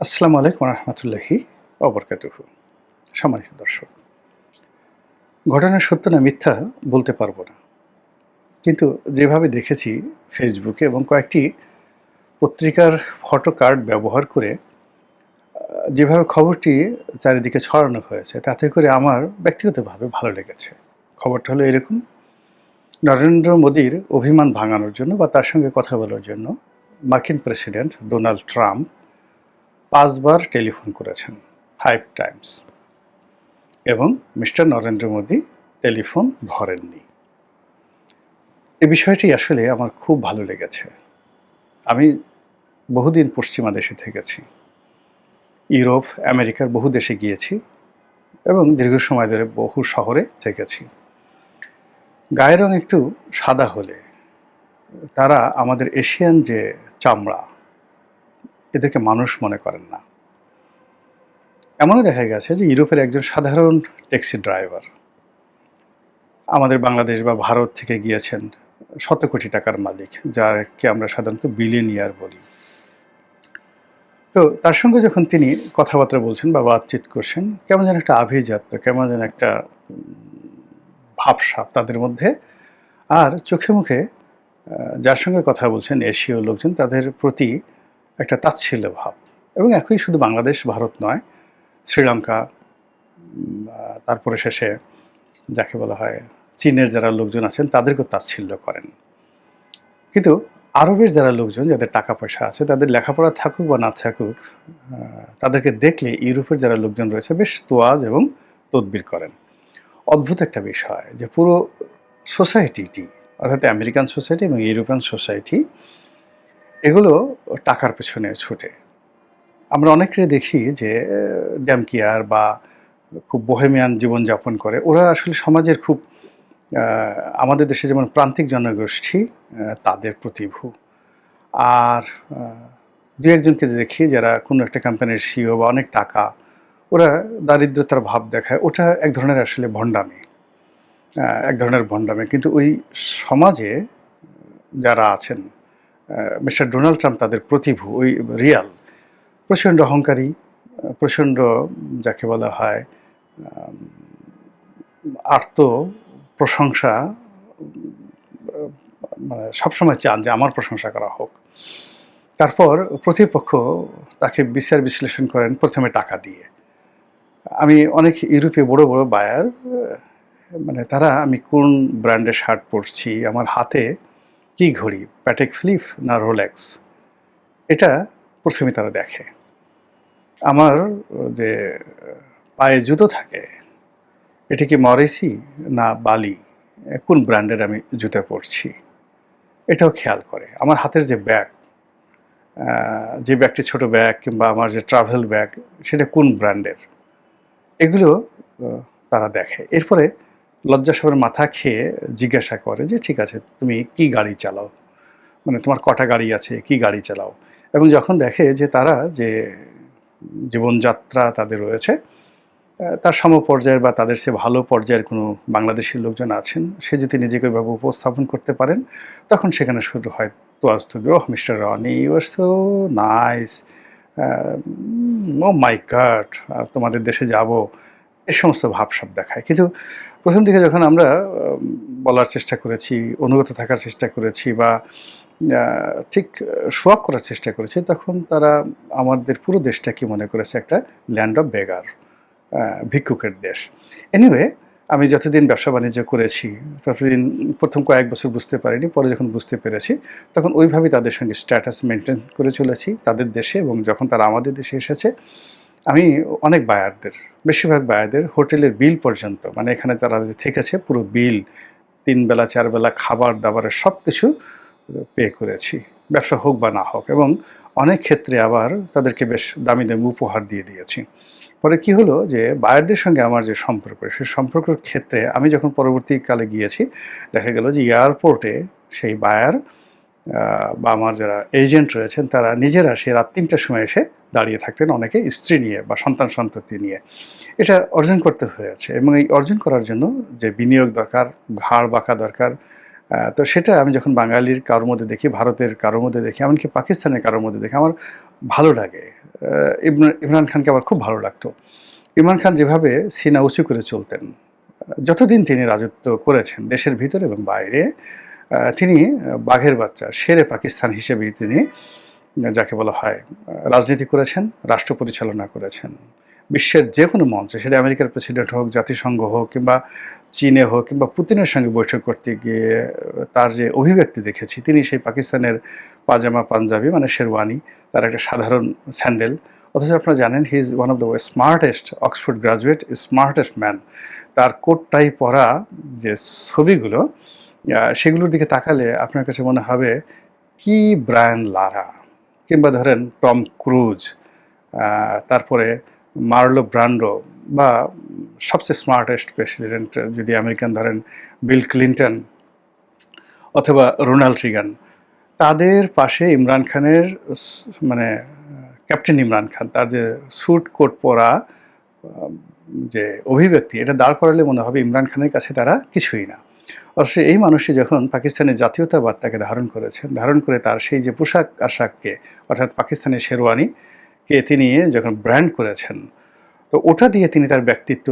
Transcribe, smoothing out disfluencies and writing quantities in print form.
আসসালামু আলাইকুম রহমতুল্লাহি অবরকাতুহু। সম্মানিত দর্শক, ঘটনার সত্য না মিথ্যা বলতে পারবো না, কিন্তু যেভাবে দেখেছি ফেসবুকে এবং কয়েকটি পত্রিকার ফটো কার্ড ব্যবহার করে যেভাবে খবরটি চারিদিকে ছড়ানো হয়েছে তাতে করে আমার ব্যক্তিগতভাবে ভালো লেগেছে। খবরটা হলো এরকম: নরেন্দ্র মোদীর অভিমান ভাঙানোর জন্য বা তার সঙ্গে কথা বলার জন্য মার্কিন প্রেসিডেন্ট ডোনাল্ড ট্রাম্প 5 বার টেলিফোন করেছেন, 5 টাইমস, এবং মিস্টার নরেন্দ্র মোদী টেলিফোন ধরেননি। এই বিষয়টি আসলে আমার খুব ভালো লেগেছে। আমি বহুদিন পশ্চিমা দেশে থেকেছি, ইউরোপ, আমেরিকার বহু দেশে গিয়েছি এবং দীর্ঘ সময় ধরে বহু শহরে থেকেছি। গায়ের রং একটু সাদা হলে তারা আমাদের এশিয়ান যে চামড়া, এদেরকে মানুষ মনে করেন না। এমনও দেখা গেছে যে ইউরোপের একজন সাধারণ ট্যাক্সি ড্রাইভার আমাদের বাংলাদেশ বা ভারত থেকে গিয়েছেন শত কোটি টাকার মালিক, যাকে আমরা সাধারণত বিলিয়নিয়ার বলি। তো তার সঙ্গে যখন তিনি কথাবার্তা বলছেন বা বাতচিত করছেন, কেমন যেন একটা আভিজাত্য, কেমন যেন একটা ভাবসাব তাদের মধ্যে। আর চোখে মুখে যার সঙ্গে কথা বলছেন এশীয় লোকজন, তাদের প্রতি একটা তাচ্ছিল্য ভাব। এবং একই শুধু বাংলাদেশ ভারত নয়, শ্রীলঙ্কা, তারপরে শেষে যাকে বলা হয় চীনের যারা লোকজন আছেন তাদেরকেও তাচ্ছিল্য করেন। কিন্তু আরবের যারা লোকজন, যাদের টাকা পয়সা আছে, তাদের লেখাপড়া থাকুক বা না থাকুক, তাদেরকে দেখলে ইউরোপের যারা লোকজন রয়েছে বেশ তোয়াজ এবং তদবির করেন। অদ্ভুত একটা বিষয় যে পুরো সোসাইটিটি, অর্থাৎ আমেরিকান সোসাইটি এবং ইউরোপিয়ান সোসাইটি, এগুলো টাকার পেছনে ছুটে। আমরা অনেকেই দেখি যে ড্যামকিয়ার বা খুব বোহেমিয়ান জীবনযাপন করে। ওরা আসলে সমাজের খুব আমাদের দেশে যেমন প্রান্তিক জনগোষ্ঠী, তাদের প্রতিভূ। আর দু একজনকে দেখি যারা কোনো একটা কোম্পানির সিইও বা অনেক টাকা, ওরা দারিদ্রতার ভাব দেখায়। ওটা এক ধরনের আসলে ভণ্ডামি, এক ধরনের ভণ্ডামি। কিন্তু ওই সমাজে যারা আছেন, মিস্টার ডোনাল্ড ট্রাম্প তাদের প্রতিভূ, ওই রিয়াল। প্রচণ্ড অহংকারী, প্রচণ্ড যাকে বলা হয় আর্ত প্রশংসা, মানে সবসময় চান যে আমার প্রশংসা করা হোক। তারপর প্রতিপক্ষ তাকে বিচার বিশ্লেষণ করেন প্রথমে টাকা দিয়ে। আমি অনেক ইউরোপে বড় বড় বায়ার, মানে তারা আমি কোন ব্র্যান্ডের শার্ট পরছি, আমার হাতে কি ঘড়ি, প্যাটেক ফিলিপ না রোলেক্স, এটা প্রথমে তারা দেখে। আমার যে পায়ে জুতো থাকে, এটা কি মরিসি না বালি, কোন ব্র্যান্ডের আমি জুতো পরছি, এটাও খেয়াল করে। আমার হাতের যে ব্যাগ, যে ব্যাগটি ছোট ব্যাগ কিংবা আমার যে ট্রাভেল ব্যাগ, সেটা কোন ব্র্যান্ডের, এগুলো তারা দেখে। এরপরে লজ্জাসবের মাথা খেয়ে জিজ্ঞাসা করে যে ঠিক আছে, তুমি কি গাড়ি চালাও, মানে তোমার কটা গাড়ি আছে, কি গাড়ি চালাও। এবং যখন দেখে যে তারা যে জীবনযাত্রা তাদের রয়েছে তার সমপর্যায়ের বা তাদের চেয়ে ভালো পর্যায়ের কোনো বাংলাদেশি লোকজন আছেন, সে যদি নিজেকে ওইভাবে উপস্থাপন করতে পারেন, তখন সেখানে শুরু হয় তোয়াজ তবি, oh mister Roni, you are so nice, oh my god, তোমাদের দেশে যাব, এ সমস্ত ভাবসাব দেখায়। কিন্তু প্রথম দিকে যখন আমরা বলার চেষ্টা করেছি, অনুগত থাকার চেষ্টা করেছি বা ঠিক শো অফ করার চেষ্টা করেছি, তখন তারা আমাদের পুরো দেশটাকে মনে করেছে একটা ল্যান্ড অফ বেগার, ভিক্ষুকের দেশ। এনিওয়ে, আমি যতদিন ব্যবসা বাণিজ্য করেছি ততদিন প্রথম কয়েক বছর বুঝতে পারিনি, পরে যখন বুঝতে পেরেছি তখন ওইভাবেই তাদের সঙ্গে স্ট্যাটাস মেনটেন করে চলেছি তাদের দেশে। এবং যখন তারা আমাদের দেশে এসেছে, আমি অনেক বায়ারদের, বেশিরভাগ বায়ারদের হোটেলের বিল পর্যন্ত, মানে এখানে তারা যে থেকেছে পুরো বিল, 3 বেলা 4 বেলা খাবার দাবারের সব কিছু পে করেছি, ব্যবসা হোক বা না হোক। এবং অনেক ক্ষেত্রে আবার তাদেরকে বেশ দামি দামি উপহার দিয়ে দিয়েছি। পরে কি হলো যে বায়ারদের সঙ্গে আমার যে সম্পর্ক, সেই সম্পর্কের ক্ষেত্রে আমি যখন পরবর্তীকালে গিয়েছি, দেখা গেল যে এয়ারপোর্টে সেই বায়ার বা আমার যারা এজেন্ট রয়েছেন তারা নিজেরা সেই রাত 3টার সময় এসে দাঁড়িয়ে থাকতেন, অনেকে স্ত্রী নিয়ে বা সন্তান সন্ততি নিয়ে। এটা অর্জন করতে হয়েছে এবং এই অর্জন করার জন্য যে বিনিয়োগ দরকার, ঘাড় বাঁকা দরকার। তো সেটা আমি যখন বাঙালির কারোর মধ্যে দেখি, ভারতের কারোর মধ্যে দেখি, এমনকি পাকিস্তানের কারোর মধ্যে দেখি, আমার ভালো লাগে। ইমরান খানকে আমার খুব ভালো লাগতো। ইমরান খান যেভাবে সিনা উঁচু করে চলতেন, যতদিন তিনি রাজত্ব করেছেন দেশের ভিতরে এবং বাইরে, তিনি বাঘের বাচ্চা, শেরে পাকিস্তান হিসেবেই তিনি যাকে বলা হয় রাজনীতি করেছেন, রাষ্ট্র পরিচালনা করেছেন। বিশ্বের যেকোনো মঞ্চে, সেটা আমেরিকার প্রেসিডেন্ট হোক, জাতিসংঘ হোক, কিংবা চীনে হোক, কিংবা পুতিনের সঙ্গে বৈঠক করতে গিয়ে তার যে অভিব্যক্তি দেখেছি, তিনি সেই পাকিস্তানের পাজামা পাঞ্জাবি মানে শেরওয়ানি, তার একটা সাধারণ স্যান্ডেল। অথচ আপনারা জানেন he is one of the smartest Oxford graduate, smartest man. তার কোট টাই পরা যে ছবিগুলো, সেগুলোর দিকে তাকালে আপনার কাছে মনে হবে কি ব্রায়ান লারা, কিংবা ধরেন টম ক্রুজ, তারপরে মার্লো ব্রান্ডো, বা সবচেয়ে স্মার্টেস্ট প্রেসিডেন্ট যদি আমেরিকান ধরেন বিল ক্লিন্টন অথবা রোনাল্ড রিগান, তাদের পাশে ইমরান খানের মানে ক্যাপ্টেন ইমরান খান তার যে স্যুট কোট পরা যে অভিব্যক্তি, এটা দাঁড় করালে মনে হবে ইমরান খানের কাছে তারা কিছুই না। অথচ এই মানুষটি যখন পাকিস্তানের জাতীয়তাবাদটাকে ধারণ করেছেন, ধারণ করে তার সেই যে পোশাক আশাককে, অর্থাৎ পাকিস্তানের শেরওয়ানিকে তিনি যখন ব্র্যান্ড করেছেন, তো ওটা দিয়ে তিনি তার ব্যক্তিত্ব